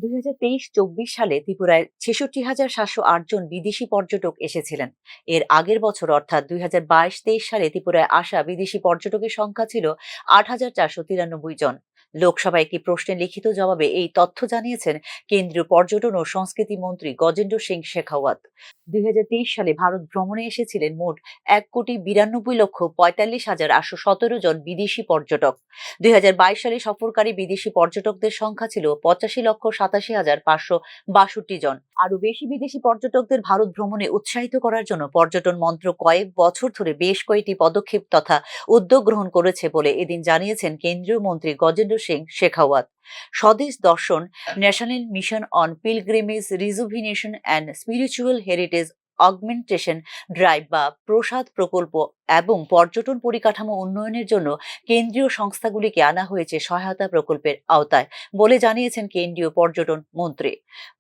2023-24 সালে ত্রিপুরায় 66,708 জন বিদেশি পর্যটক এসেছিলেন। এর আগের বছর অর্থাৎ 2022-23 সালে ত্রিপুরায় আসা বিদেশি পর্যটকের সংখ্যা ছিল 8,493 জন। লোকসভায় একটি প্রশ্নের লিখিত জবাবে এই তথ্য জানিয়েছেন কেন্দ্রীয় পর্যটন ও সংস্কৃতি মন্ত্রী গজেন্দ্র সিং শেখাওয়াত। 2023 সালে ভারত ভ্রমণে এসেছিলেন মোট 1,92,45,817 জন বিদেশি পর্যটক। 2022 সালে সফরকারী বিদেশি পর্যটকদের সংখ্যা ছিল 85,87,562 জন। আরো বেশি বিদেশি পর্যটকদের ভারত ভ্রমণে উৎসাহিত করার জন্য পর্যটন মন্ত্রক কয়েক বছর ধরে বেশ কয়েকটি পদক্ষেপ তথা উদ্যোগ গ্রহণ করেছে বলে এদিন জানিয়েছেন কেন্দ্রীয় মন্ত্রী গজেন্দ্র সিং শেখাওয়াত। স্বদেশ দর্শন, national mission on pilgrimage rejuvenation and spiritual heritage augmentation drive বা প্রসাদ প্রকল্প এবং পর্যটন পরিকাঠামো উন্নয়নের জন্য কেন্দ্রীয় সংস্থাগুলিকে আনা হয়েছে সহায়তা প্রকল্পের আওতায় বলে জানিয়েছেন কেন্দ্রীয় পর্যটন মন্ত্রী।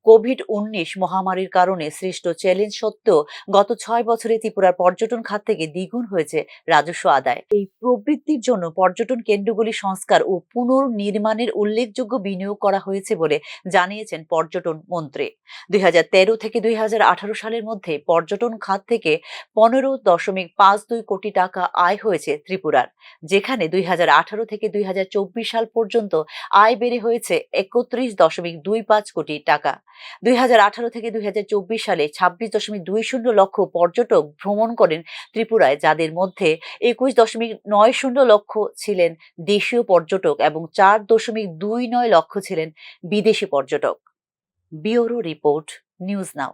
কোভিড-19 মহামারীর কারণে সৃষ্ট চ্যালেঞ্জ সত্ত্বেও গত 6 বছরে ত্রিপুরার পর্যটন খাত থেকে দ্বিগুণ হয়েছে রাজস্ব আদায়। এই প্রবৃদ্ধির জন্য পর্যটন কেন্দ্রগুলি সংস্কার ও পুনর্নির্মাণের উল্লেখযোগ্য বিনিয়োগ করা হয়েছে বলে জানিয়েছেন পর্যটন মন্ত্রী। 2013 থেকে 2018 সালের মধ্যে পর্যটন খাত থেকে 15.52 কোটি টাকা আয় হয়েছে ত্রিপুরার, যেখানে 2018 থেকে 2024 সাল পর্যন্ত আয় বেড়ে হয়েছে 31.25 কোটি টাকা। 2018 থেকে 2024 সালে 26.20 লক্ষ পর্যটক ভ্রমণ করেন ত্রিপুরায়, যাদের মধ্যে 21.90 লক্ষ ছিলেন দেশীয় পর্যটক এবং 4.29 লক্ষ ছিলেন বিদেশি পর্যটক। Bureau report, news now.